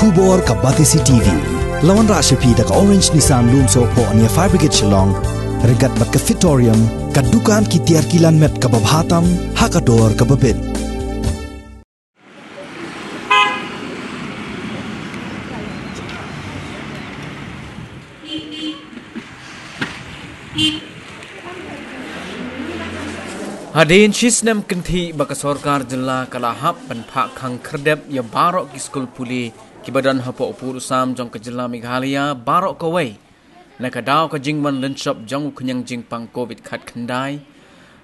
Kubor ka Batisi TV. Lawan Rashapi da ka Orange Nissan Lumso po ania Fire Brigade Shillong. Regat bat ka Fitorium. Ka dukan ki tiar kilan met ka babhatam. Hakador ka babin. Hadin shisnam kinti baka sorkar jilla kalahap penpak khang kerdep ya barok ki skul puli ki badan hapo upur sam jong ke jilla Meghalaya barok kawai na kadaw ka jingman lenshop jong kunyang jingpang covid khat khandai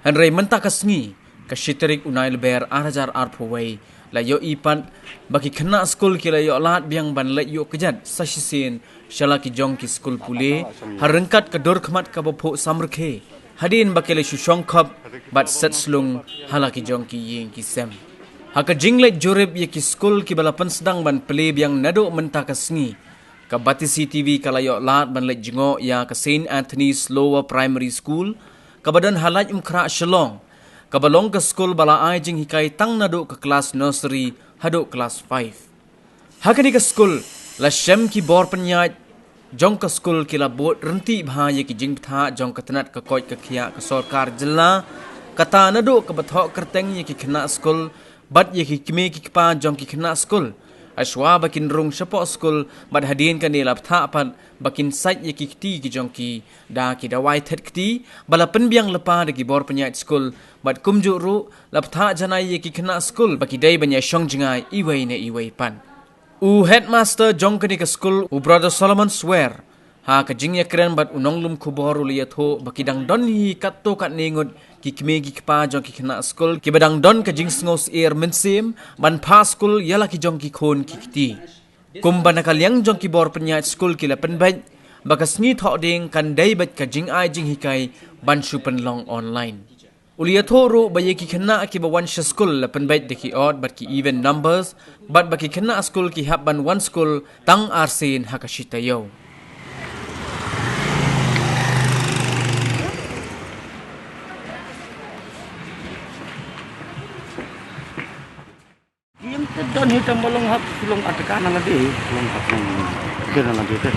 hanrei menta kasngi ka shiterik unai leber arajar arpowai la yo ipan baki khna skul ki la yo lat biang ban la yo kejat sasisin shala ki jong ki skul puli harengkat ka dor khmat ka bopho samrkhe hadin bakele shushong khap bat set slung halaki jong ki ying ki sem haka jinglek joreb ye ki skul ki balapan sedang ban pleb yang nado menta kasngi ka Batisi TV kalayo lat ban lek jingo ya ka St Anthony's Lower Primary School ka badan halaj umkra Shillong ka balong ka skul bala ai jing hikai tang nado ka kelas nursery hado kelas 5 haka ni ka skul la shem ki bor penyat jong ka skul kila bot renti bha ye ki jing tha jong ka tanat ka koi ka khia ka sarkar jilla kata nado ka bathok kerteng ye ki khna skul bat ye ki kime ki pa jong ki khna skul ashwa bakin rung shapo skul bat hadin ka ni lap tha pan bakin sait ye ki ti ki jong ki da ki dawai thet kti bala pen biang lepa de ki bor penyat skul bat kumju ru lap tha janai ye ki khna skul baki dai banya shong jingai iwai ne iwai pan headmaster jong kani ka school brother Solomon swear ha ka jingya kren bat unonglum khubor uliya tho bakidang don hi katto kat nengot ki kme ki pa jong ki khna school ki badang don ka jing ngos air mensim ban pa school yala ki jong ki khon ki kti kumbana kalyang jong ki bor penya school ki la penbai bakasngi tho ding kan dai bat ka jing ai jing hikai ban shu pen long online uliya thoru baye ki khna ki bawan school la penbai de ki odd but ki even numbers but baki khna school ki habban one school tang arsin hakashita yo Yang dan hitam bolong hap belum ada kanan lagi belum hap kena lagi tu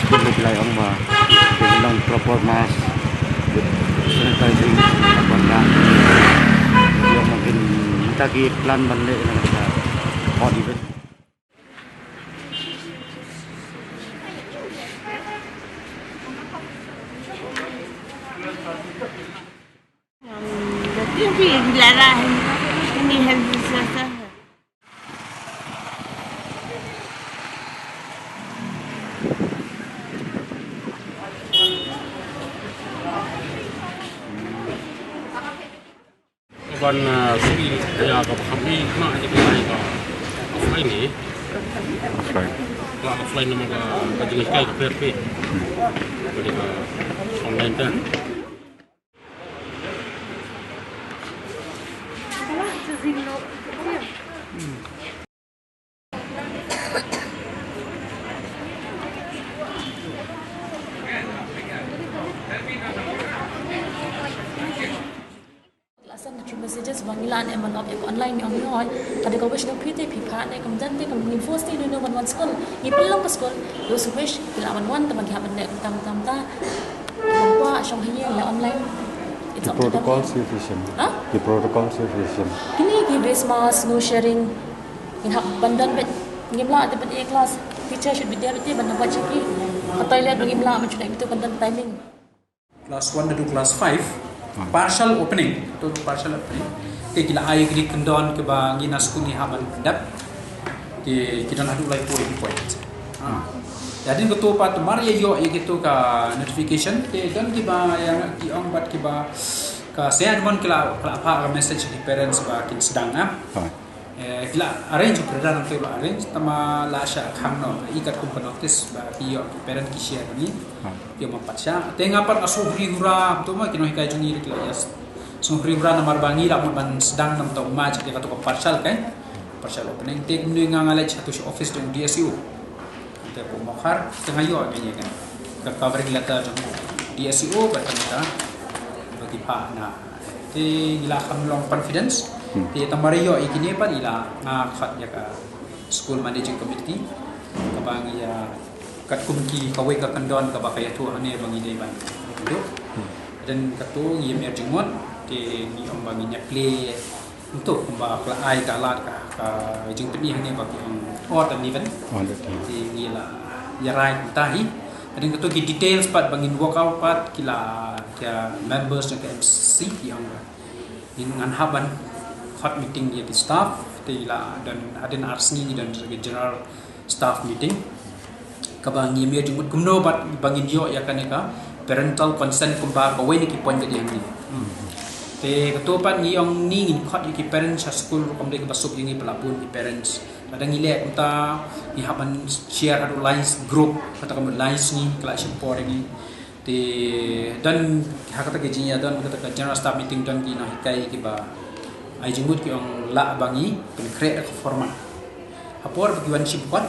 school lagi lah yang mah dengan proper mask sanitizing apa nak yang mungkin tadi plan balik dengan kita hot event Tapi dilarang ini harus selesai. Còn suy nhà có học đi mà những cái này có offline này là offline mà có những cái cái phê jadi online kan messages bangilan eman of online yang noi ada kau wish no pite pipa ne kam jante kam infos ti no one school ni pelong ka school yo wish bila one ta bagi haban ne tam ta mampa shong hiye la online it's the protocol sufficient the protocol sufficient kini ki base mask no sharing in hak bandan bet ngimla de bet class teacher should be there bet bandan baca ki toilet ngimla macam itu bandan timing class 1 to class 5 partial opening te kila ay kini kendon ke ba ngina skuni haban dap ke kita hadu lai point jadi ketua pat maria yo gitu ka notification ke dan ki ba yang ki ong bat ki ba ka saya mon kila apa message di parents ba kin sedang kila arrange peredaran ke ba arrange tama la sha khangno ikat kumpan notice ba ki yo parent ki share ni yo mapatsa tenga pat asubri hura to ma kino hikai jungi kila yas sumri hura namar bangi la ban sedang nam to ma jika to partial kan partial opening te ni ngangalai satu office di DSU te po makhar tengah yo ni kan ka cover lata DSU ba ta bagi pa na te gila kam long confidence Ti tamariyo ikini pa ila khat ya ka school managing committee kabang ya kat kumki kawai ka kandon ka ba kaya tu ane bang ide ban do dan katu ye mer jingmot ti ni om bang nya play untuk ba kla ai ka lat ka jing peni hane ba ki ot dan event ti ni la ya right tahi dan katu ki details pat bangin workout pat kila ya members ke MC yang dengan haban hot meeting ya di staff tila dan ada arsni dan general staff meeting kabangi mi jumut kumno bat bangin yo ya kaneka parental consent kumba ka weni ki point ka diang ni te katopan ni ong ni ngin khot ki parents sa school kom de ka basuk yung pelapun ki parents ada ngile kumta ni haban share adu lines group kata kam lines ni kelas support ni te dan hakata ke jinya dan kata ka general staff meeting dan ki na hikai ki ba ai jumut ki ong la bangi pen create ka format apor bagian sipot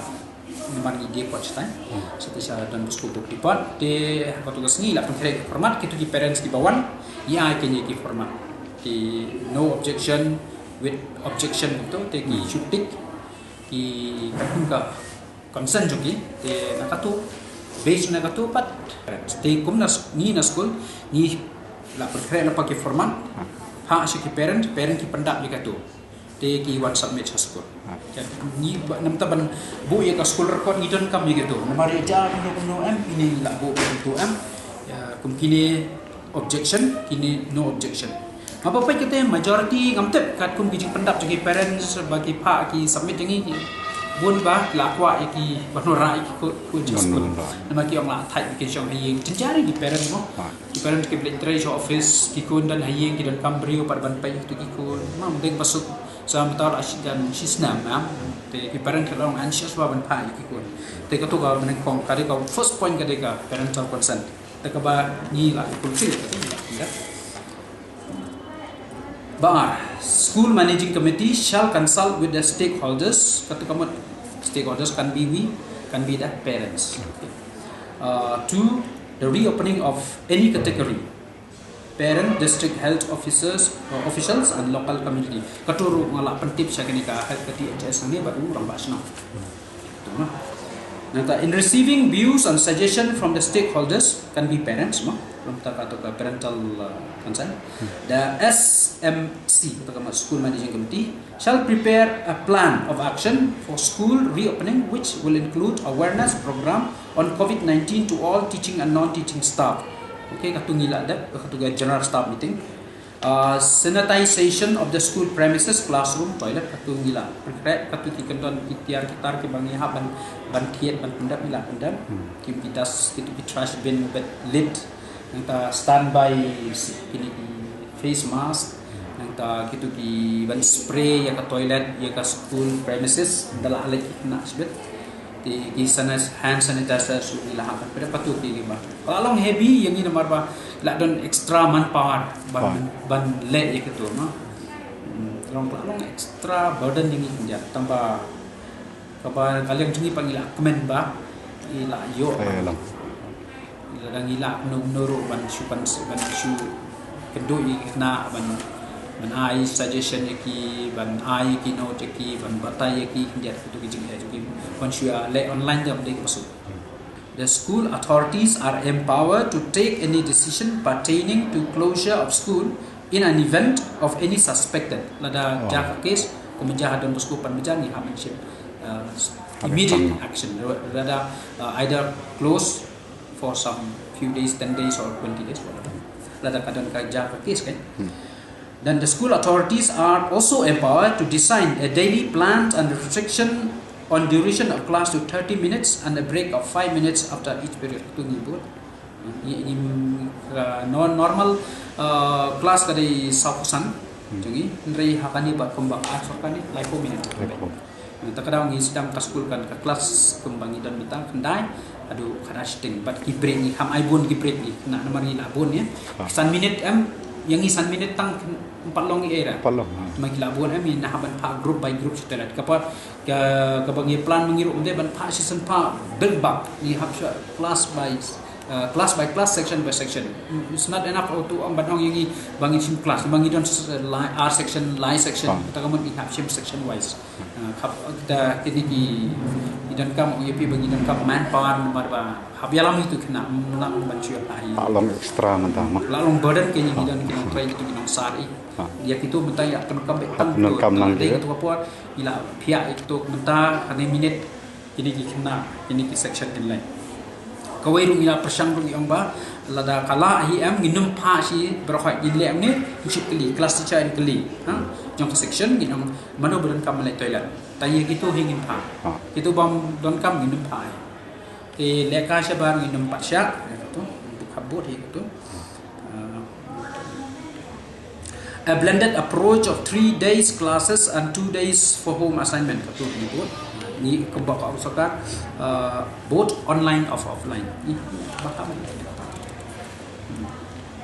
memang ide coach time seperti dan buku bukti pot de petugas ni lah pen format kitu ki parents di bawan ya kini ki format ki no objection with objection itu te ki syutik ki ka concern joki te nakatu based nakatu pat te kumnas ni na school ni la pen la pakai format ha si ki parent ki pendak li katu te ki wan submit sa school ni nam taban bu ya ka school record ni don kam gitu mari ja no am ini la bu itu am ya kum kini objection kini no objection apa pa kita majority ngamtep kat kum kijing pendap jagi parents bagi pak ki submit jangi bun ba la kwa ki banora ki ko school nama ki ong la thai ki chong hayeng tinjari di parents mo ki parents ki blentray office ki kun dan hayeng ki dan kambrio par ban pai tu ki kun mam deng pasuk sa matar dan sisnam am te ki parent ka long anxious ba ban pai ki kun te ka to ka men kong ka de ka first point ka de ka parental consent te ka ba ni la fulfill ka de Bar, school managing committee shall consult with the stakeholders. Kata kamu stakeholders can be the parents. To the reopening of any category, parent, district health officers, officials, and local community. Katuru ngala pentip siya kini ka health kati HS ni baru orang basna. Nata in receiving views and suggestion from the stakeholders can be parents, atau parental consent. The SMC atau School Managing Committee shall prepare a plan of action for school reopening, which will include awareness program on COVID-19 to all teaching and non-teaching staff. Okay, katungila ada katuga general staff meeting. Sanitization of the school premises, classroom, toilet, katungila. Katukikan don kitiar kitar ke bangi haban ban kiat ban pendap ila pendap. Kim kitas kitu trash bin bed lid. Nanta standby kini face mask. Nanta kitu ki ban spray ya ka toilet ya ka school premises dala alek na sibet. Di sana hand sanitizer su ilahakan pada patu ki ba kalau heavy yang ini nomor ba la don extra manpower ban le ya gitu no long extra burden yang ini ja tambah kabar kalian jungi pangila kemen ba ila yo ila ngila nuru ban su kedo na ban ai suggestion ki ban ai ki note ki ban batai ki dia tu ki jing ki konsia le online jam dek masuk. The school authorities are empowered to take any decision pertaining to closure of school in an event of any suspected lada jaka case kemenjahat dan school panbejan ni hamanship immediate action lada either close for some few days 10 days or 20 days lada kadang jaka case kan. Then the school authorities are also empowered to design a daily plan and restriction on duration of class to 30 minutes and a break of 5 minutes after each period. Itu ngibut. Ini normal class kali sapusan. Jadi nri hakani buat kembang asokani like 4 minutes. Terkadang ngi sedang kaskul kan ke kelas kembangi dan mitang kendai. Aduh kadasting buat kibret ni ham aibun kibret ni nak nomor ni labun ya. 1 minit yang isan minit tang 4 long era 4 long magila bon ami na haban pa group by group setelah kapag kabangi plan mengiru dia ban pa season pa build back ni habsha class by class by class, section by section. It's not enough to banong yang bangi sim class, bangi don R section, line section, kita kamu ihap sim section wise. Kita kini dan kamu yang pi bangi dan kamu manpower marba habialam itu kena melang bancuy ahi. Long extra mentah mak. Lalu burden kini dan kena try itu kena sari. Dia itu mentah ya kena betang tu. Dia itu apa? Ila pihak itu mentah kena minute kini kena kini section lain. Kawai rung ila persang rung yang ba lada kala IM ginum pa si berkhoi gile ni usip kali kelas teacher kali jong section ginum mano beran kam le toilet tanya gitu hingin pa itu bam don kam ginum pa leka sabar ginum pa syak itu habut itu a blended approach of 3 days classes and 2 days for home assignment itu disebut ni kebaka usaha both online or offline ni bakal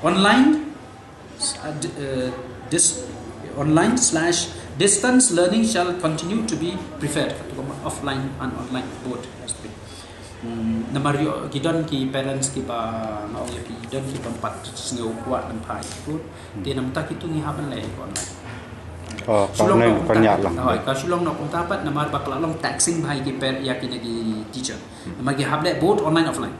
online /distance learning shall continue to be preferred offline and online both namario gidon ki parents ki ba ngau ya ki gidon ki tempat ngeu kuat dan pai itu dia namta kitu ngi haban le online Sulong banyak lang. Kalau sulong nak dapat nama bakal long taxing bahai ki per ya ki nagi teacher. Nama ki hable both online offline.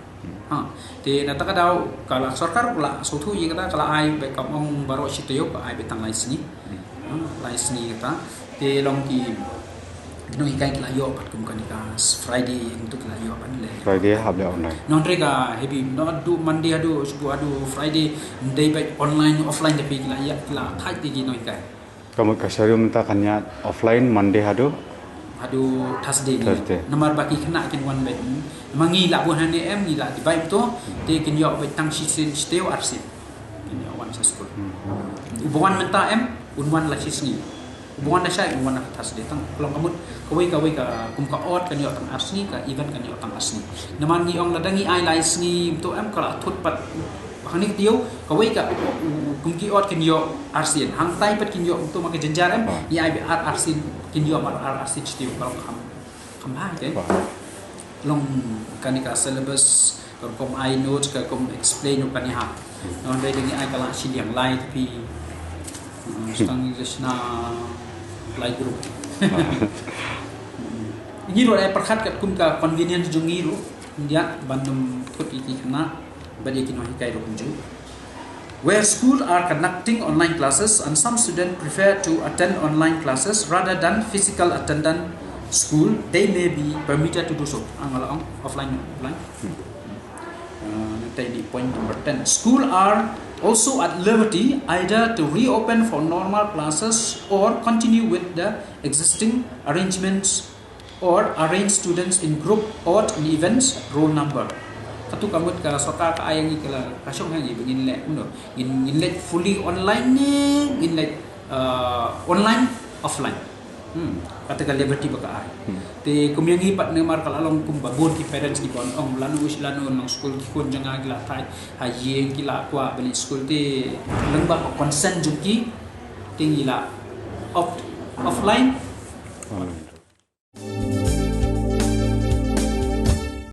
Ti nata ka daw kalau sarkar pula suatu ye kata kalau ai be kamong baro sityo ka ai betang lai sini. Lai sini kata ti long ki no ikai layo pat kum kan Friday untuk layo pan le. Friday hable online. Non rega heavy not do Monday adu subuh adu Friday day by online offline tapi kila ya kila thai ti no ikai. Kamu kasih minta kanya offline Monday hadu Thursday. Nomor baki kena kin one bed. Mangi la buhan em ni la di baik tu te kin yo bet tang sisin steo arsi. Kin yo one school. Ubuan minta em unwan la sisni. Ubuan dah syai unwan Thursday tang kalau kamu kawai ka kum ka ot kan yo tang asni ka event kan yo tang asni. Naman ni ong ladangi ai lai sni tu em kalau thut pat hani tiau kawai ka kumki ot kin yo arsin hang tai pat kin yo untuk makai jenjaran ni ai arsin kin yo mar arsin tiau kalau kam hai ke long kan ka syllabus kalau kom ai note ka kom explain kan ni ha non dai dengan ai kala si yang lai tapi stang English na lai group ini ro ai perkhat kat kum ka convenience jungi ro dia bandum kut iki kana bagi kino hikai ro kunju where school are conducting online classes and some students prefer to attend online classes rather than physical attendance school they may be permitted to do so angala offline nanti di point number 10 school are also at liberty either to reopen for normal classes or continue with the existing arrangements or arrange students in group or in events roll number katu kamut ka soka ka ayang ikala kasong hangi begin le uno in let fully online ni in let online offline kata ka liberty baka ay te kumyangi pat ne mar kalalong kum babon ki parents di bon ong lanu nang school ki kon janga gila thai ha yeng kila kwa beli school te lengba consent juki tingila offline